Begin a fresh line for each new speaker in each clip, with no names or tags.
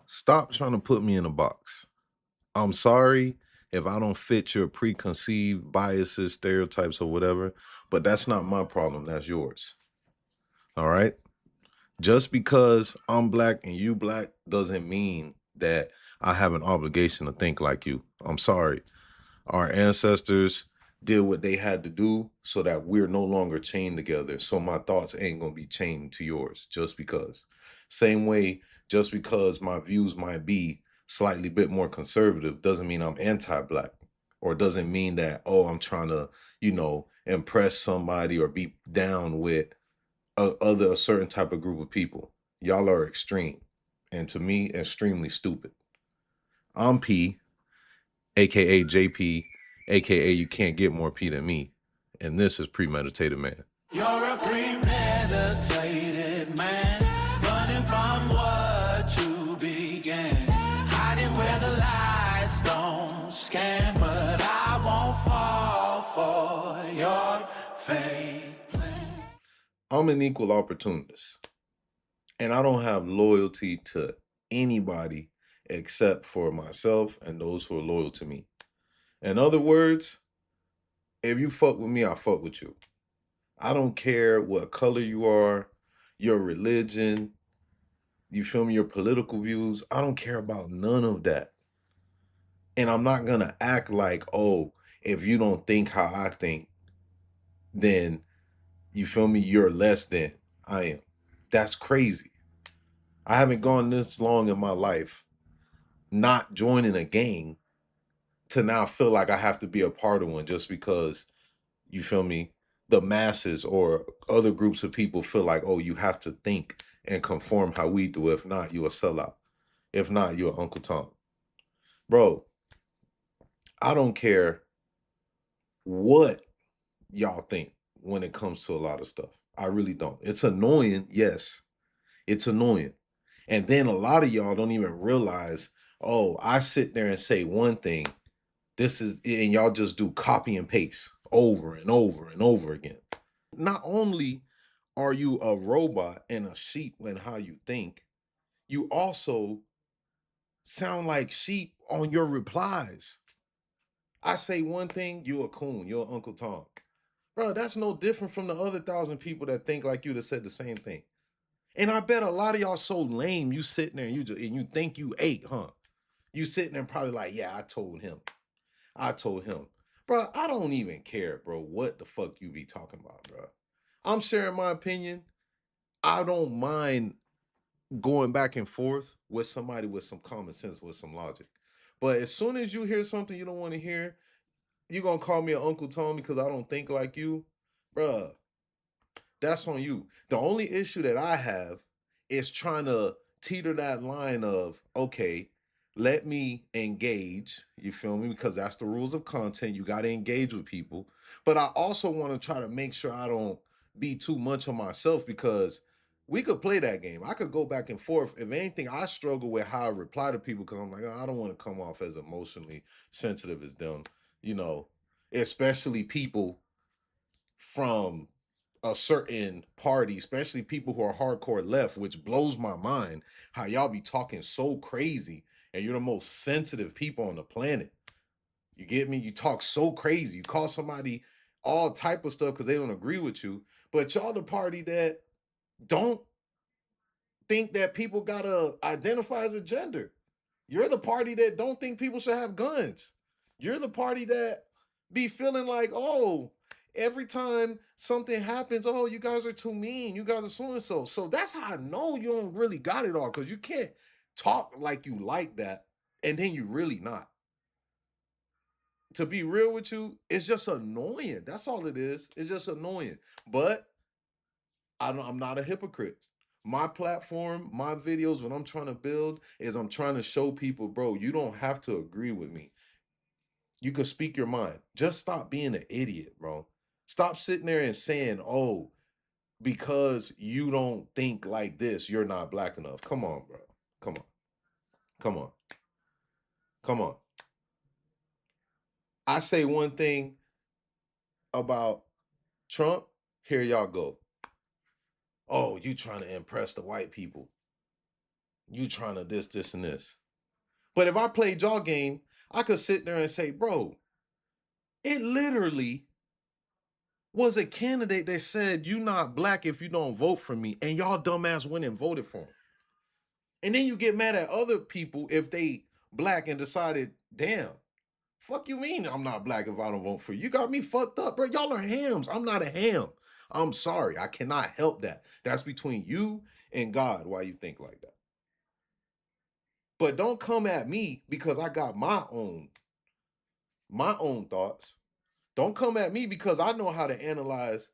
Stop trying to put me in a box. I'm sorry if I don't fit your preconceived biases, stereotypes, or whatever, but that's not my problem. That's yours. All right. Just because I'm black and you black doesn't mean that I have an obligation to think like you. I'm sorry. Our ancestors did what they had to do so that we're no longer chained together. So my thoughts ain't gonna be chained to yours just because. Same way, just because my views might be slightly bit more conservative doesn't mean I'm anti-black, or doesn't mean that, oh, I'm trying to, impress somebody or be down with a certain type of group of people. Y'all are extreme, and to me, extremely stupid. I'm P, aka JP, aka you can't get more P than me. And this is Premeditated Man.
You're a premeditated man, running from what you began, hiding where the lights don't scan, but I won't fall for your fake plan.
I'm an equal opportunist, and I don't have loyalty to anybody except for myself and those who are loyal to me. In other words, if you fuck with me, I fuck with you. I don't care what color you are, your religion, you feel me, your political views. I don't care about none of that. And I'm not gonna act like, oh, if you don't think how I think, then you feel me, you're less than I am. That's crazy. I haven't gone this long in my life not joining a gang to now feel like I have to be a part of one just because, you feel me, the masses or other groups of people feel like, oh, you have to think and conform how we do. If not, you a sellout. If not, you're Uncle Tom. Bro, I don't care what y'all think when it comes to a lot of stuff. I really don't. It's annoying, yes. It's annoying. And then a lot of y'all don't even realize, oh, I sit there and say one thing, and y'all just do copy and paste over and over and over again. Not only are you a robot and a sheep in how you think, you also sound like sheep on your replies. I say one thing, you a coon, you're Uncle Tom. Bro, that's no different from the other 1,000 people that think like you that said the same thing. And I bet a lot of y'all so lame, you sitting there and you think you ate, huh? You sitting there and probably like, yeah, I told him. I told him. Bro, I don't even care, bro, what the fuck you be talking about, bro. I'm sharing my opinion. I don't mind going back and forth with somebody with some common sense, with some logic. But as soon as you hear something you don't want to hear, you're gonna call me an Uncle Tom because I don't think like you, bruh. That's on you. The only issue that I have is trying to teeter that line of, okay, let me engage, you feel me? Because that's the rules of content. You got to engage with people. But I also want to try to make sure I don't be too much on myself, because we could play that game. I could go back and forth. If anything, I struggle with how I reply to people because I'm like, oh, I don't want to come off as emotionally sensitive as them, you know, especially people from a certain party, especially people who are hardcore left, which blows my mind how y'all be talking so crazy and you're the most sensitive people on the planet. You get me? You talk so crazy. You call somebody all type of stuff because they don't agree with you, but y'all the party that don't think that people gotta identify as a gender. You're the party that don't think people should have guns. You're the party that be feeling like, oh, every time something happens, oh, you guys are too mean. You guys are so and so. So that's how I know you don't really got it all, because you can't talk like you like that and then you really not. To be real with you, it's just annoying. That's all it is. It's just annoying. But I'm not a hypocrite. My platform, my videos, what I'm trying to build is I'm trying to show people, bro, you don't have to agree with me. You can speak your mind. Just stop being an idiot, bro. Stop sitting there and saying, oh, because you don't think like this, you're not black enough. Come on, bro. Come on. Come on. Come on. I say one thing about Trump, here y'all go. Oh, you trying to impress the white people. You trying to this, and this. But if I played y'all game, I could sit there and say, bro, it literally was a candidate that said, you not black if you don't vote for me. And y'all dumbass went and voted for him. And then you get mad at other people if they black and decided, damn, fuck you mean I'm not black if I don't vote for you? You got me fucked up, bro. Y'all are hams. I'm not a ham. I'm sorry. I cannot help that. That's between you and God why you think like that. But don't come at me because I got my own thoughts. Don't come at me because I know how to analyze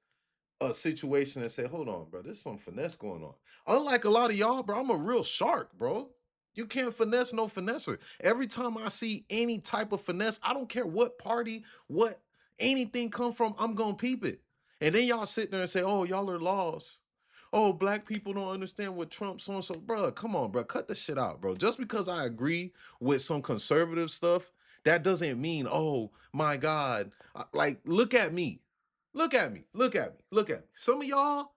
a situation and say, hold on, bro, there's some finesse going on. Unlike a lot of y'all, bro, I'm a real shark, bro. You can't finesse no finesser. Every time I see any type of finesse, I don't care what party, what anything come from, I'm gonna peep it. And then y'all sit there and say, oh, y'all are lost. Oh, black people don't understand what Trump so and so. Bro, come on, bro. Cut the shit out, bro. Just because I agree with some conservative stuff, that doesn't mean, oh my God. Like, look at me. Look at me. Look at me. Look at me. Some of y'all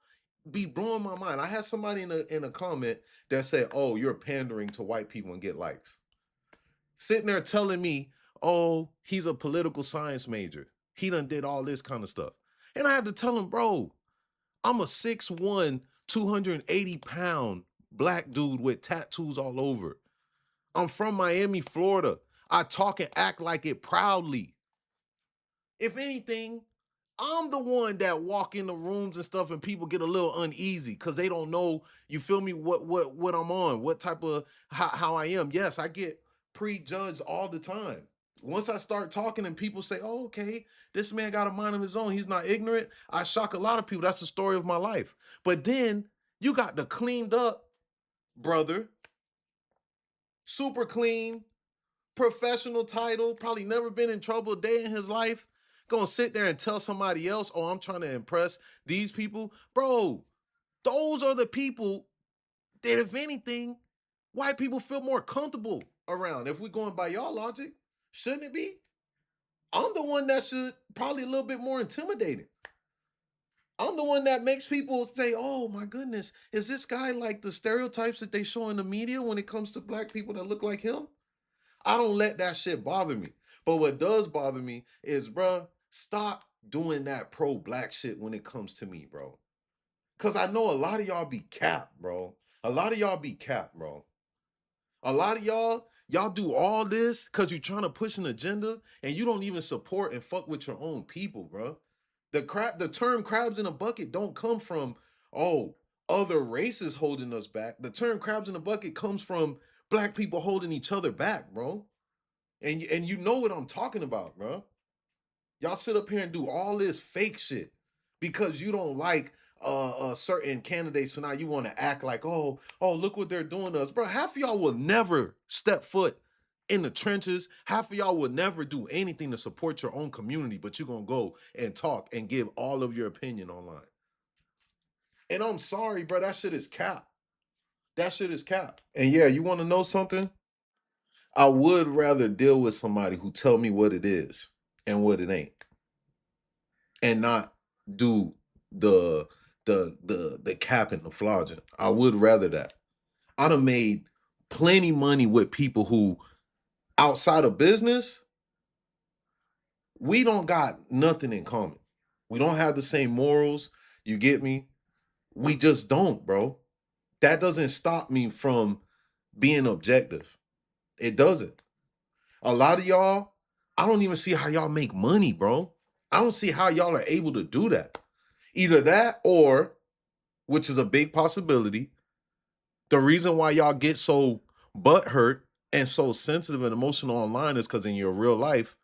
be blowing my mind. I had somebody in a comment that said, "Oh, you're pandering to white people and get likes." Sitting there telling me, "Oh, he's a political science major. He done did all this kind of stuff." And I had to tell him, "Bro, I'm a 6'1", 280-pound black dude with tattoos all over. I'm from Miami, Florida. I talk and act like it proudly. If anything, I'm the one that walk in the rooms and stuff and people get a little uneasy because they don't know, you feel me, what I'm on, what type of how I am. Yes, I get prejudged all the time. Once I start talking and people say, oh, okay, this man got a mind of his own, he's not ignorant, I shock a lot of people. That's the story of my life. But then you got the cleaned up brother, super clean, professional title, probably never been in trouble a day in his life, gonna sit there and tell somebody else, oh, I'm trying to impress these people. Bro, those are the people that, if anything, white people feel more comfortable around. If we're going by y'all logic, shouldn't it be? I'm the one that should probably a little bit more intimidating. I'm the one that makes people say, oh my goodness, is this guy like the stereotypes that they show in the media when it comes to black people that look like him? I don't let that shit bother me. But what does bother me is, bruh, stop doing that pro-black shit when it comes to me, bro. Cause I know a lot of y'all be capped, bro. A lot of y'all be capped, bro. A lot of y'all do all this because you're trying to push an agenda and you don't even support and fuck with your own people, bro. The term crabs in a bucket don't come from, oh, other races holding us back. The term crabs in a bucket comes from black people holding each other back, bro. And you know what I'm talking about, bro. Y'all sit up here and do all this fake shit because you don't like certain candidates. So now you want to act like, oh, look what they're doing to us, bro. Half of y'all will never step foot in the trenches. Half of y'all will never do anything to support your own community, but you're gonna go and talk and give all of your opinion online. And I'm sorry, bro. That shit is cap. That shit is cap. And yeah, you want to know something? I would rather deal with somebody who tell me what it is and what it ain't, and not do the the cap and the flogging. I would rather that. I'd have made plenty money with people who outside of business, we don't got nothing in common. We don't have the same morals. You get me? We just don't, bro. That doesn't stop me from being objective. It doesn't. A lot of y'all, I don't even see how y'all make money, bro. I don't see how y'all are able to do that. Either that or, which is a big possibility, the reason why y'all get so butthurt and so sensitive and emotional online is because in your real life,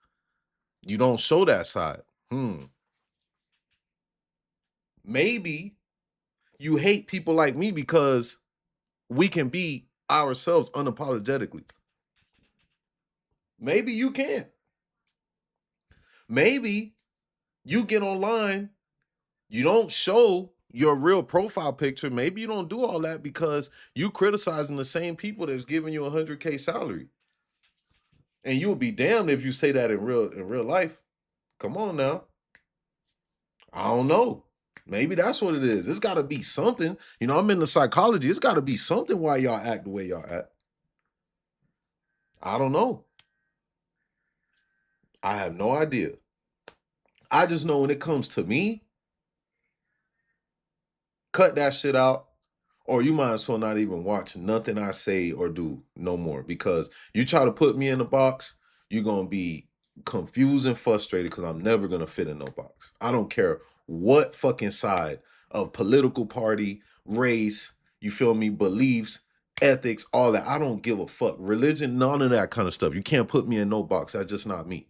you don't show that side. Maybe you hate people like me because we can be ourselves unapologetically. Maybe you can't. Maybe you get online, you don't show your real profile picture. Maybe you don't do all that because you criticizing the same people that's giving you a 100K salary. And you'll be damned if you say that in real life. Come on now. I don't know. Maybe that's what it is. It's got to be something. You know, I'm into psychology. It's got to be something why y'all act the way y'all act. I don't know. I have no idea. I just know when it comes to me, cut that shit out, or you might as well not even watch nothing I say or do no more. Because you try to put me in a box, you're gonna be confused and frustrated because I'm never gonna fit in no box. I don't care what fucking side of political party, race, you feel me, beliefs, ethics, all that. I don't give a fuck. Religion, none of that kind of stuff. You can't put me in no box. That's just not me.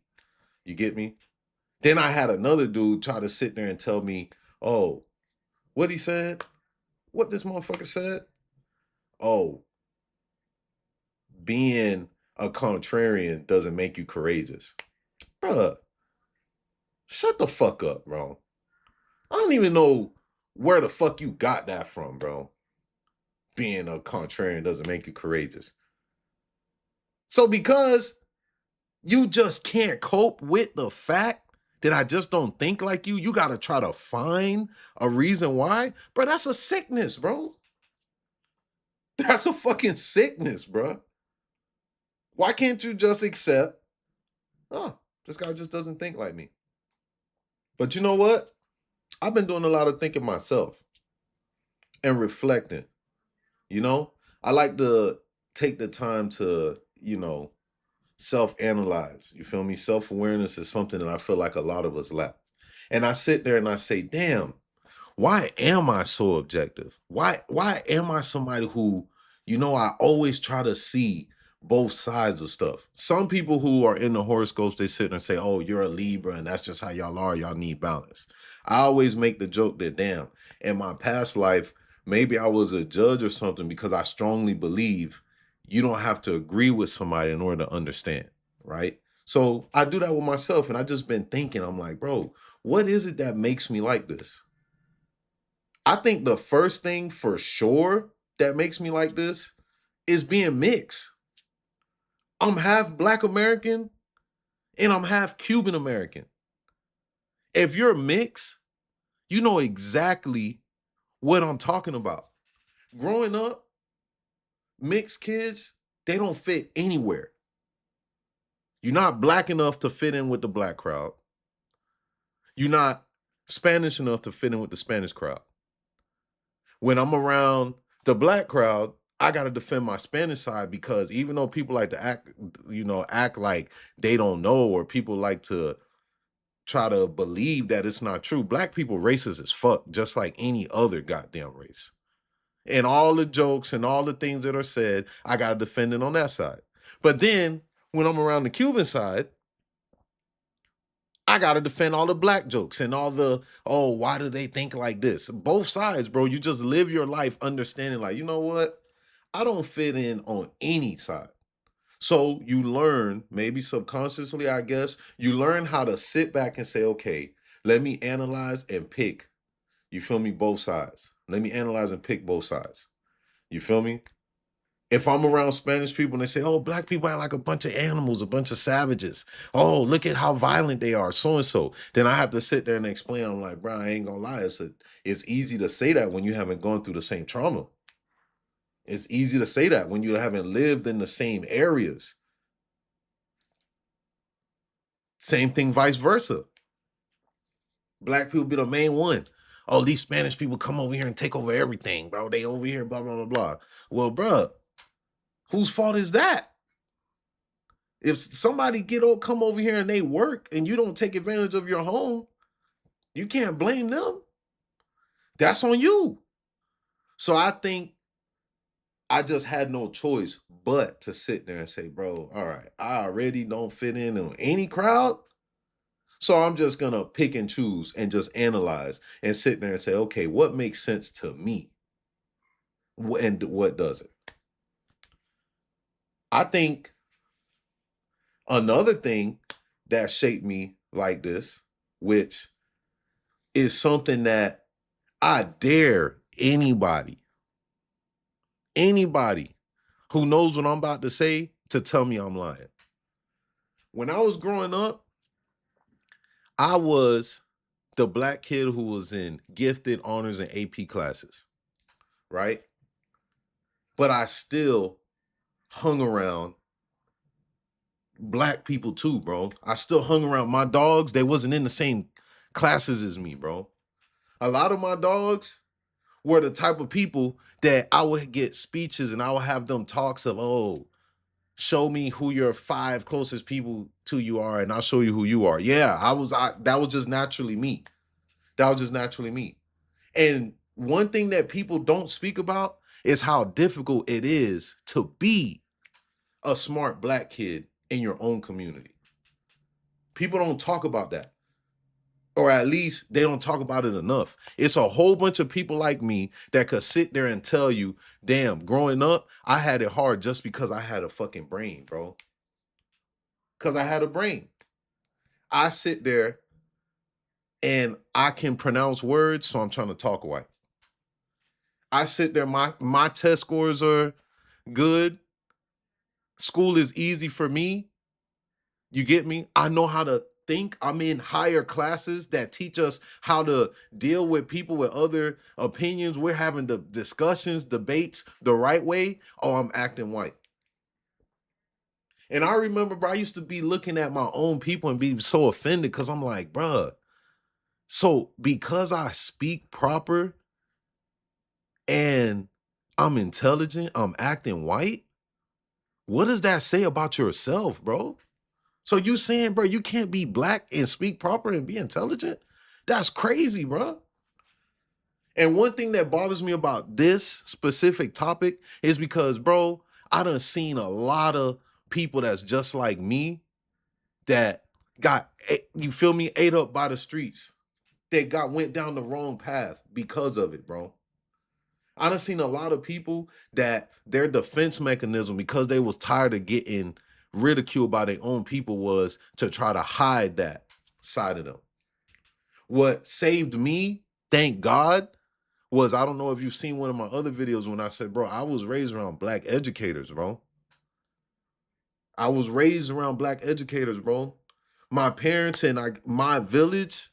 You get me? Then I had another dude try to sit there and tell me, oh, what he said? What this motherfucker said? Oh, being a contrarian doesn't make you courageous. Bruh, shut the fuck up, bro. I don't even know where the fuck you got that from, bro. Being a contrarian doesn't make you courageous. So because you just can't cope with the fact that I just don't think like you got to try to find a reason why? Bro, that's a sickness, bro. That's a fucking sickness, bro. Why can't you just accept, oh, this guy just doesn't think like me? But you know what? I've been doing a lot of thinking myself and reflecting. You know, I like to take the time to, self-analyze. You feel me? Self-awareness is something that I feel like a lot of us lack. And I sit there and I say, damn, why am I so objective? Why am I somebody who, I always try to see both sides of stuff. Some people who are in the horoscopes, they sit there and say, oh, you're a Libra and that's just how y'all are. Y'all need balance. I always make the joke that, damn, in my past life, maybe I was a judge or something because I strongly believe you don't have to agree with somebody in order to understand, right? So I do that with myself and I just been thinking, I'm like, bro, what is it that makes me like this? I think the first thing for sure that makes me like this is being mixed. I'm half Black American and I'm half Cuban American. If you're mixed, you know exactly what I'm talking about. Growing up, mixed kids, they don't fit anywhere. You're not Black enough to fit in with the Black crowd. You're not Spanish enough to fit in with the Spanish crowd. When I'm around the Black crowd, I got to defend my Spanish side because even though people like to act like they don't know, or people like to try to believe that it's not true, Black people racist as fuck, just like any other goddamn race. And all the jokes and all the things that are said, I got to defend it on that side. But then when I'm around the Cuban side, I got to defend all the Black jokes and all the, oh, why do they think like this? Both sides, bro. You just live your life understanding, like, you know what? I don't fit in on any side. So you learn, maybe subconsciously, I guess, you learn how to sit back and say, okay, let me analyze and pick. You feel me? Both sides. Let me analyze and pick both sides. You feel me? If I'm around Spanish people and they say, oh, Black people are like a bunch of animals, a bunch of savages. Oh, look at how violent they are, so and so. Then I have to sit there and explain. I'm like, bro, I ain't gonna lie. It's easy to say that when you haven't gone through the same trauma. It's easy to say that when you haven't lived in the same areas. Same thing, vice versa. Black people be the main one. Oh, these Spanish people come over here and take over everything, bro. They over here, blah, blah, blah, blah. Well, bro, whose fault is that? If somebody come over here and they work and you don't take advantage of your home, you can't blame them. That's on you. So I think I just had no choice but to sit there and say, bro, all right, I already don't fit in on any crowd. So I'm just going to pick and choose and just analyze and sit there and say, okay, what makes sense to me? And what doesn't? I think another thing that shaped me like this, which is something that I dare anybody who knows what I'm about to say to tell me I'm lying. When I was growing up, I was the black kid who was in gifted honors and AP classes, right? But I still hung around black people too, bro. I still hung around my dogs. They wasn't in the same classes as me, bro. A lot of my dogs were the type of people that I would get speeches and I would have them talks of, oh, show me who your 5 closest people to you are, and I'll show you who you are. Yeah, that was just naturally me. That was just naturally me. And one thing that people don't speak about is how difficult it is to be a smart black kid in your own community. People don't talk about that. Or at least they don't talk about it enough. It's a whole bunch of people like me that could sit there and tell you, damn, growing up, I had it hard just because I had a fucking brain, bro. Because I had a brain. I sit there and I can pronounce words, so I'm trying to talk white. I sit there, my test scores are good. School is easy for me. You get me? I know how to think. I'm in higher classes that teach us how to deal with people with other opinions. We're having the discussions, debates the right way. Oh, I'm acting white. And I remember, bro, I used to be looking at my own people and be so offended because I'm like, bruh, so because I speak proper and I'm intelligent, I'm acting white. What does that say about yourself, bro? So you saying, bro, you can't be black and speak proper and be intelligent? That's crazy, bro. And one thing that bothers me about this specific topic is because, bro, I done seen a lot of people that's just like me that got, you feel me, ate up by the streets. They went down the wrong path because of it, bro. I done seen a lot of people that their defense mechanism, because they was tired of getting ridiculed by their own people, was to try to hide that side of them. What saved me, thank God, was, I don't know if you've seen one of my other videos when I said, bro, I was raised around black educators, bro. I was raised around black educators, bro. My parents and my village,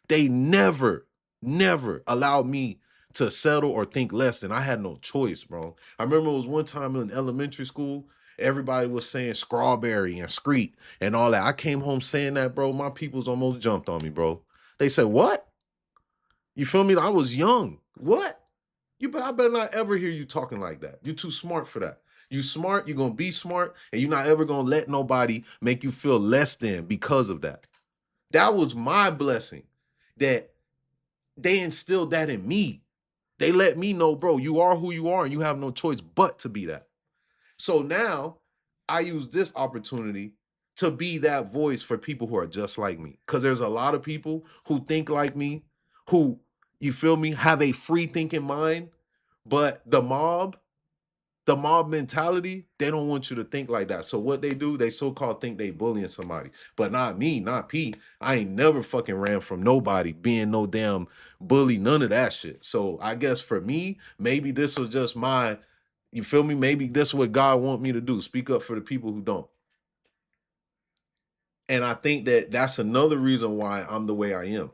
they never allowed me to settle or think less than. I had no choice, bro. I remember it was one time in elementary school, everybody was saying strawberry and screet and all that. I came home saying that, bro. My peoples almost jumped on me, bro. They said, what? You feel me? I was young. What? I better not ever hear you talking like that. You're too smart for that. You smart, you're gonna be smart, and you're not ever gonna let nobody make you feel less than because of that. That was my blessing, that they instilled that in me. They let me know, bro, you are who you are and you have no choice but to be that. So now I use this opportunity to be that voice for people who are just like me. Because there's a lot of people who think like me, who, you feel me, have a free thinking mind, but the mob mentality, they don't want you to think like that. So what they do, they so-called think they bullying somebody. But not me, not P. I ain't never fucking ran from nobody being no damn bully, none of that shit. So I guess for me, maybe this was just you feel me? Maybe this is what God want me to do. Speak up for the people who don't. And I think that that's another reason why I'm the way I am.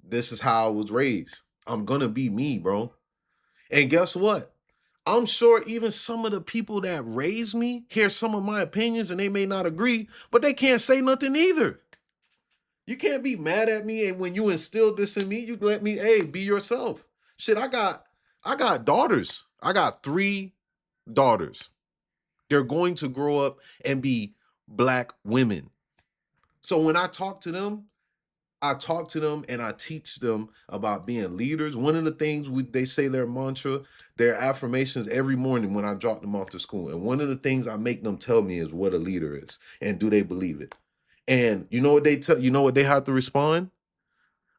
This is how I was raised. I'm gonna be me, bro. And guess what? I'm sure even some of the people that raised me hear some of my opinions and they may not agree, but they can't say nothing either. You can't be mad at me, and when you instilled this in me, you let me, hey, be yourself. Shit, I got daughters. I got 3 daughters. They're going to grow up and be black women. So when I talk to them and I teach them about being leaders. One of the things they say their mantra, their affirmations every morning when I drop them off to school. And one of the things I make them tell me is what a leader is and do they believe it? And you know what you know what they have to respond?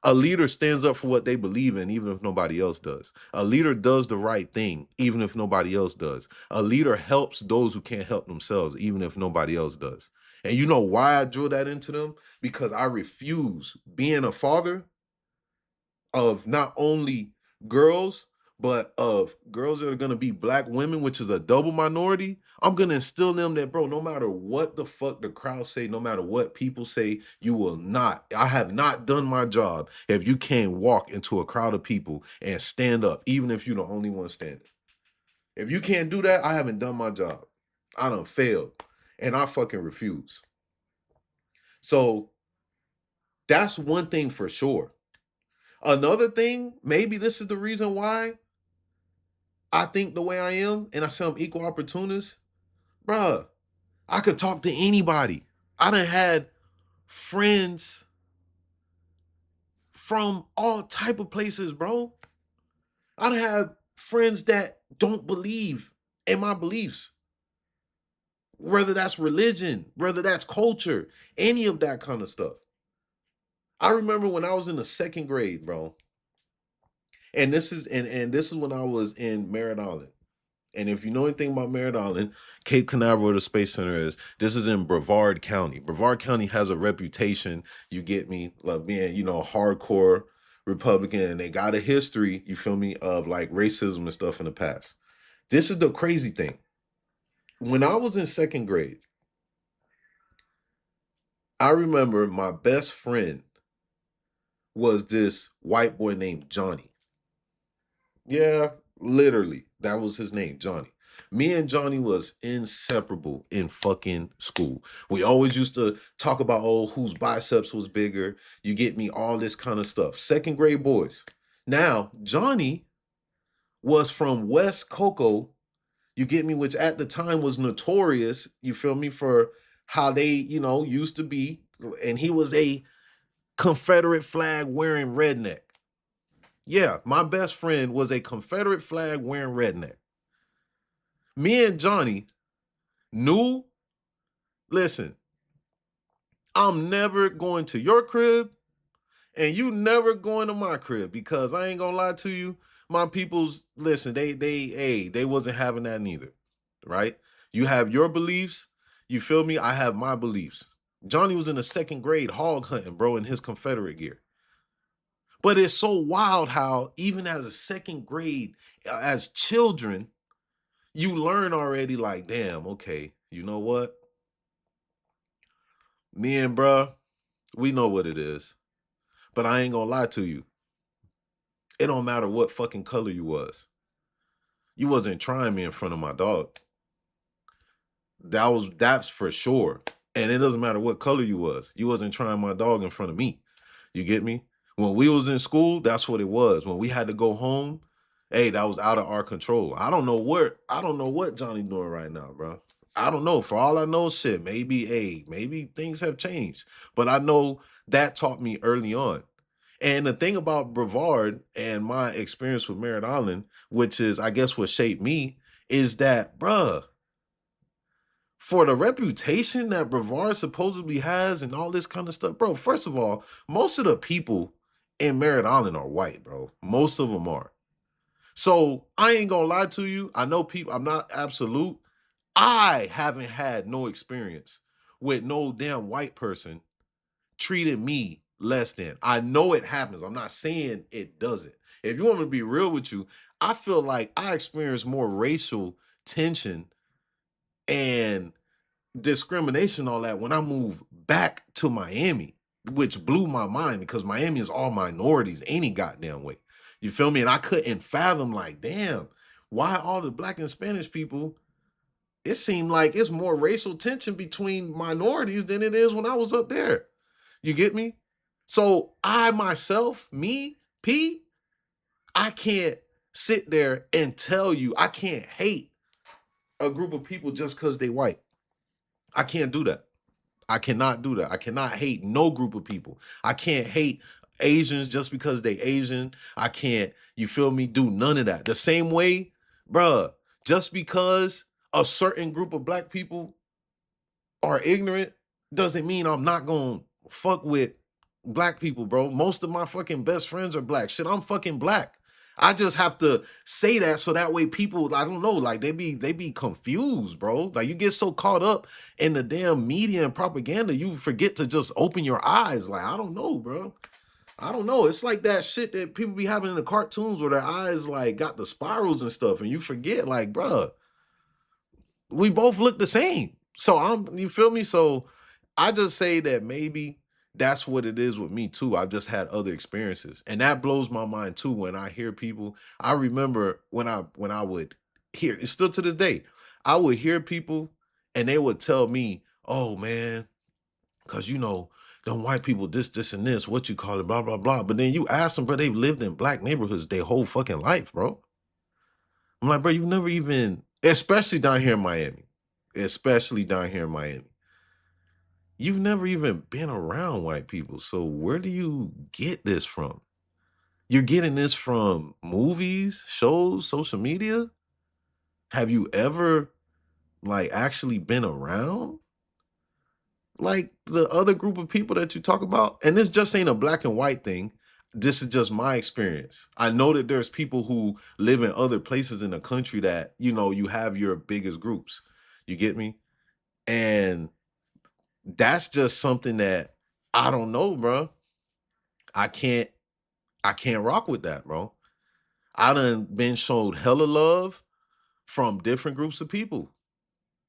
A leader stands up for what they believe in, even if nobody else does. A leader does the right thing, even if nobody else does. A leader helps those who can't help themselves, even if nobody else does. And you know why I drill that into them? Because I refuse, being a father of not only girls, But of girls that are gonna be black women, which is a double minority, I'm gonna instill in them that, bro, no matter what the fuck the crowd say, no matter what people say, you will not. I have not done my job if you can't walk into a crowd of people and stand up, even if you're the only one standing. If you can't do that, I haven't done my job. I done failed. And I fucking refuse. So that's one thing for sure. Another thing, maybe this is the reason why I think the way I am, and I say I'm equal opportunist, bruh, I could talk to anybody. I done had friends from all type of places, bro. I done had friends that don't believe in my beliefs. Whether that's religion, whether that's culture, any of that kind of stuff. I remember when I was in the second grade, bro. And this is when I was in Merritt Island. And if you know anything about Merritt Island, Cape Canaveral, where the Space Center is, this is in Brevard County. Brevard County has a reputation, you get me, like being, hardcore Republican. And they got a history, you feel me, of like racism and stuff in the past. This is the crazy thing. When I was in second grade, I remember my best friend was this white boy named Johnny. Yeah, literally. That was his name, Johnny. Me and Johnny was inseparable in fucking school. We always used to talk about, oh, whose biceps was bigger. You get me, all this kind of stuff. Second grade boys. Now, Johnny was from West Cocoa, you get me, which at the time was notorious, you feel me, for how they, used to be. And he was a Confederate flag wearing redneck. Yeah, my best friend was a Confederate flag wearing redneck. Me and Johnny knew, listen, I'm never going to your crib and you never going to my crib, because I ain't gonna lie to you, my peoples, listen, they wasn't having that neither, right? You have your beliefs, you feel me? I have my beliefs. Johnny was in the second grade hog hunting, bro, in his Confederate gear. But it's so wild how even as a second grade, as children, you learn already like, damn, okay, you know what? Me and bruh, we know what it is. But I ain't gonna lie to you. It don't matter what fucking color you was. You wasn't trying me in front of my dog. That's for sure. And it doesn't matter what color you was. You wasn't trying my dog in front of me. You get me? When we was in school, that's what it was. When we had to go home, hey, that was out of our control. I don't know what Johnny doing right now, bro. I don't know. For all I know, shit, maybe things have changed. But I know that taught me early on. And the thing about Brevard and my experience with Merritt Island, which is, I guess, what shaped me, is that, bruh, for the reputation that Brevard supposedly has and all this kind of stuff, bro, first of all, most of the people in Merritt Island are white, bro. Most of them are. So I ain't gonna lie to you. I know people, I'm not absolute. I haven't had no experience with no damn white person treating me less than. I know it happens. I'm not saying it doesn't. If you want me to be real with you, I feel like I experience more racial tension and discrimination, all that, when I moved back to Miami, which blew my mind because Miami is all minorities any goddamn way. You feel me? And I couldn't fathom, like, damn, why all the black and Spanish people, it seemed like it's more racial tension between minorities than it is when I was up there. You get me? So I myself, me, P, I can't sit there and tell you, I can't hate a group of people just because they white. I can't do that. I cannot do that. I cannot hate no group of people. I can't hate Asians just because they Asian. I can't, you feel me, do none of that. The same way, bruh, just because a certain group of black people are ignorant doesn't mean I'm not gonna fuck with black people, bro. Most of my fucking best friends are black. Shit, I'm fucking black. I just have to say that so that way people, I don't know, like they be confused, bro. Like you get so caught up in the damn media and propaganda, you forget to just open your eyes. Like, I don't know, bro. I don't know. It's like that shit that people be having in the cartoons where their eyes like got the spirals and stuff, and you forget, like, bruh, we both look the same. So you feel me? So I just say that maybe that's what it is with me too. I've just had other experiences. And that blows my mind too when I hear people. I remember when I would hear, it's still to this day, I would hear people and they would tell me, oh man, because them white people, this, and this, what you call it, blah, blah, blah. But then you ask them, bro, they've lived in black neighborhoods their whole fucking life, bro. I'm like, bro, you've never even, especially down here in Miami, especially down here in Miami, you've never even been around white people. So where do you get this from? You're getting this from movies, shows, social media? Have you ever like actually been around like the other group of people that you talk about? And this just ain't a black and white thing. This is just my experience. I know that there's people who live in other places in the country that, you have your biggest groups. You get me? And that's just something that I don't know, bro. I can't I can't rock with that, bro. I done been showed hella love from different groups of people.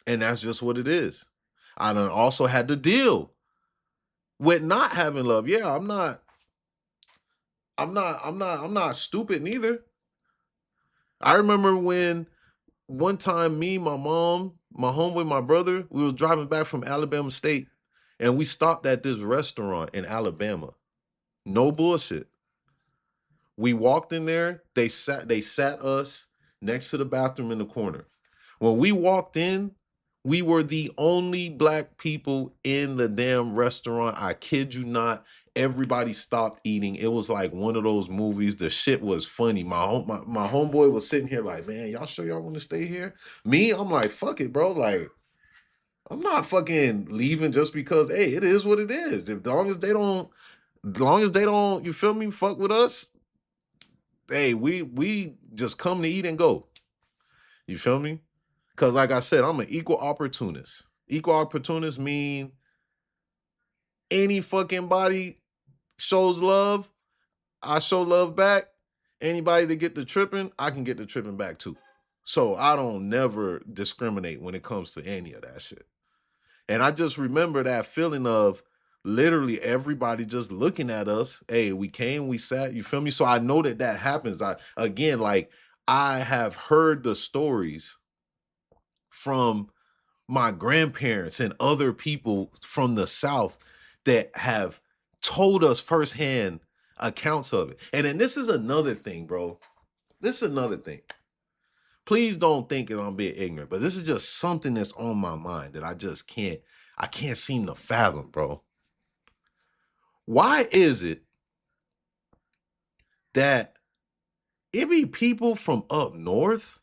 And that's just what it is. I done also had to deal with not having love. Yeah, I'm not stupid neither. I remember when one time me, my mom, my homeboy, my brother, we was driving back from Alabama State and we stopped at this restaurant in Alabama. No bullshit. We walked in there, they sat us next to the bathroom in the corner. When we walked in, we were the only black people in the damn restaurant. I kid you not. Everybody stopped eating. It was like one of those movies. The shit was funny. My homeboy was sitting here like, man, y'all sure y'all want to stay here? Me, I'm like, fuck it, bro. Like, I'm not fucking leaving just because, hey, it is what it is. As long as they don't, you feel me, fuck with us, hey, we just come to eat and go. You feel me? Because like I said, I'm an equal opportunist. Equal opportunist mean any fucking body shows love, I show love back. Anybody that get the tripping, I can get the tripping back too. So I don't never discriminate when it comes to any of that shit. And I just remember that feeling of literally everybody just looking at us. Hey, we came, we sat, you feel me? So I know that that happens. I have heard the stories from my grandparents and other people from the South that have told us firsthand accounts of it. And then this is another thing, bro. This is another thing. Please don't think that I'm being ignorant, but this is just something that's on my mind that I can't seem to fathom, bro. Why is it that it be people from up north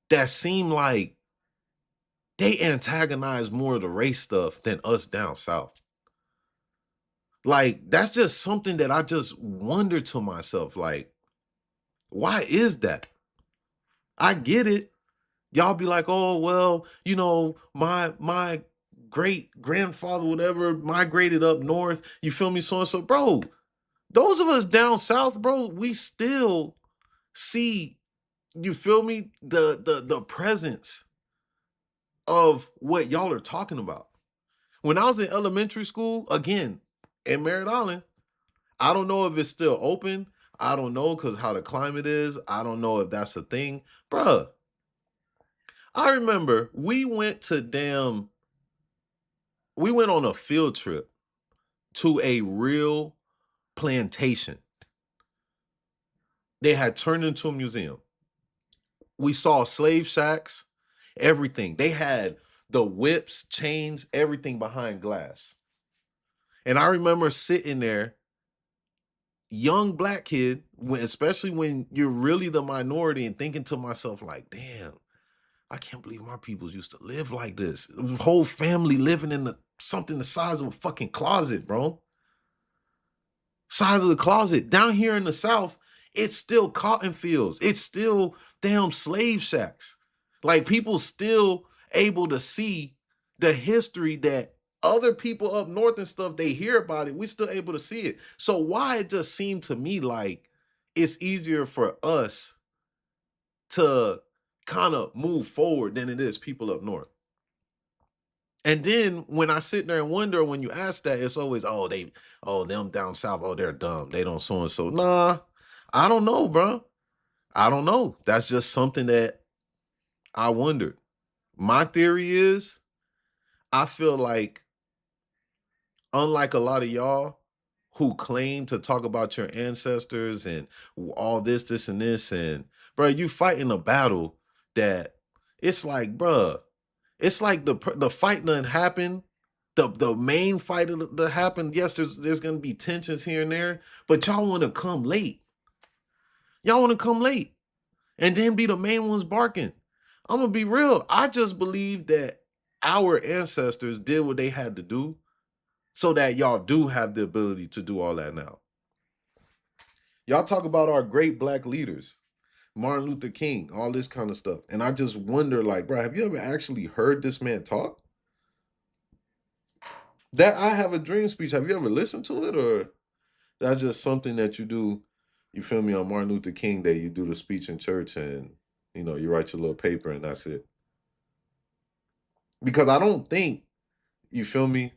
that seem like they antagonize more of the race stuff than us down south? Like, that's just something that I just wonder to myself, like, why is that? I get it. Y'all be like, oh, well, my great grandfather, whatever, migrated up north. You feel me? So and so, bro. Those of us down south, bro, we still see, you feel me, the presence of what y'all are talking about. When I was in elementary school, again, in Merritt Island, I don't know if it's still open. I don't know because how the climate is. I don't know if that's a thing. Bruh, I remember we went on a field trip to a real plantation. They had turned into a museum. We saw slave shacks, everything. They had the whips, chains, everything behind glass. And I remember sitting there, young black kid, especially when you're really the minority, and thinking to myself, like, damn, I can't believe my peoples used to live like this. Whole family living in something the size of a fucking closet, bro. Size of the closet. Down here in the South, it's still cotton fields. It's still damn slave shacks. Like, people still able to see the history that other people up north and stuff, they hear about it. We still able to see it. So why it just seemed to me like it's easier for us to kind of move forward than it is people up north. And then when I sit there and wonder, when you ask that, it's always, them down south, they're dumb. They don't so and so. Nah, I don't know, bro. I don't know. That's just something that I wondered. My theory is, I feel like, unlike a lot of y'all who claim to talk about your ancestors and all this, and this, and bro, you fighting a battle that it's like, bro, it's like the fight done happened. The main fight that happened. Yes, there's gonna be tensions here and there, but y'all want to come late. Y'all want to come late and then be the main ones barking. I'm gonna be real. I just believe that our ancestors did what they had to do so that y'all do have the ability to do all that now. Y'all talk about our great black leaders, Martin Luther King, all this kind of stuff. And I just wonder, like, bro, have you ever actually heard this man talk? That I Have a Dream speech, have you ever listened to it? Or that's just something that you do, you feel me, on Martin Luther King Day, you do the speech in church and, you write your little paper and that's it. Because I don't think, you feel me,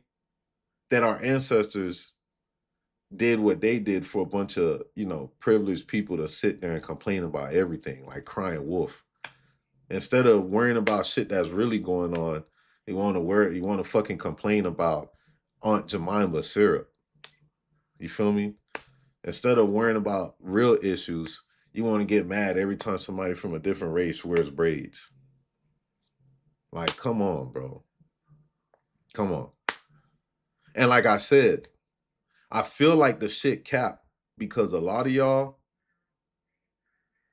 that our ancestors did what they did for a bunch of, privileged people to sit there and complain about everything, like crying wolf. Instead of worrying about shit that's really going on, you want to fucking complain about Aunt Jemima's syrup. You feel me? Instead of worrying about real issues, you want to get mad every time somebody from a different race wears braids. Like, come on, bro. Come on. And like I said, I feel like the shit cap because a lot of y'all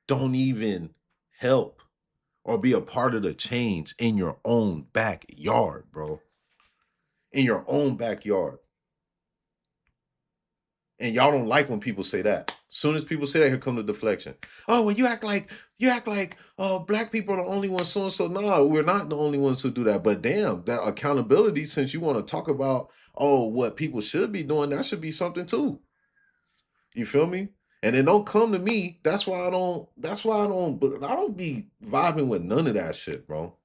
don't even help or be a part of the change in your own backyard, bro. In your own backyard. And y'all don't like when people say that. As soon as people say that, here come the deflection. Oh, well, you act like black people are the only ones so and so. No, we're not the only ones who do that. But damn, that accountability, since you want to talk about what people should be doing, that should be something too. You feel me? And then don't come to me. That's why I don't be vibing with none of that shit, bro.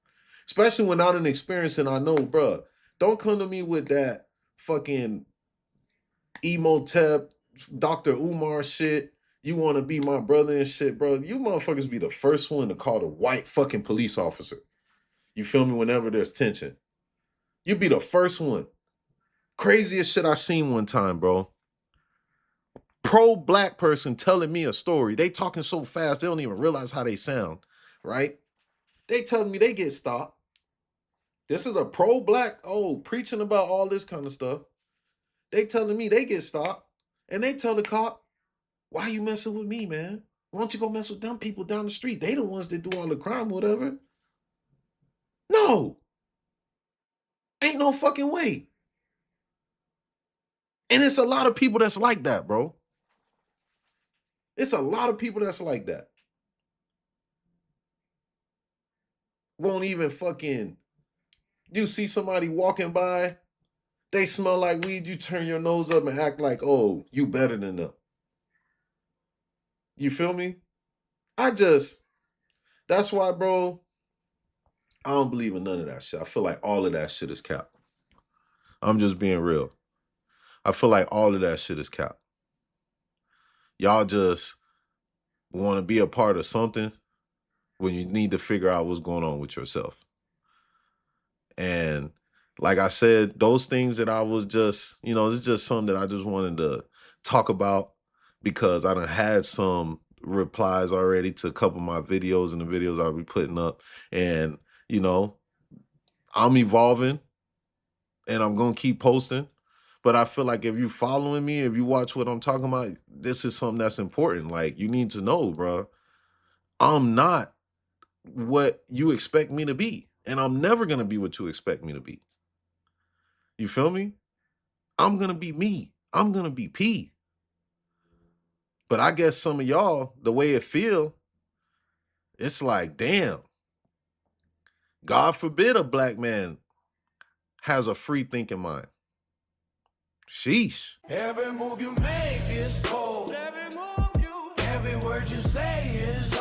Especially when I done experience and I know, bro. Don't come to me with that fucking Emotep, Dr. Umar shit. You want to be my brother and shit, bro. You motherfuckers be the first one to call the white fucking police officer. You feel me? Whenever there's tension. You be the first one. Craziest shit I seen one time, bro. Pro-black person telling me a story. They talking so fast, they don't even realize how they sound, right? They telling me they get stopped. This is a pro-black, preaching about all this kind of stuff. They telling me they get stopped. And they tell the cop, why you messing with me, man? Why don't you go mess with them people down the street? They the ones that do all the crime, whatever. No. Ain't no fucking way. And it's a lot of people that's like that, bro. It's a lot of people that's like that. Won't even fucking, you see somebody walking by, they smell like weed, you turn your nose up and act like, oh, you better than them. You feel me? That's why, bro, I don't believe in none of that shit. I feel like all of that shit is cap. I'm just being real. I feel like all of that shit is cap. Y'all just want to be a part of something when you need to figure out what's going on with yourself. And like I said, those things that I was just, it's just something that I just wanted to talk about because I done had some replies already to a couple of my videos and the videos I'll be putting up. And, I'm evolving and I'm going to keep posting. But I feel like if you following me, if you watch what I'm talking about, this is something that's important. Like, you need to know, bro, I'm not what you expect me to be. And I'm never going to be what you expect me to be. You feel me? I'm going to be me. I'm going to be P. But I guess some of y'all, the way it feel, it's like, damn, God forbid a black man has a free thinking mind. Sheesh.
Every move you make is cold. Every word you say is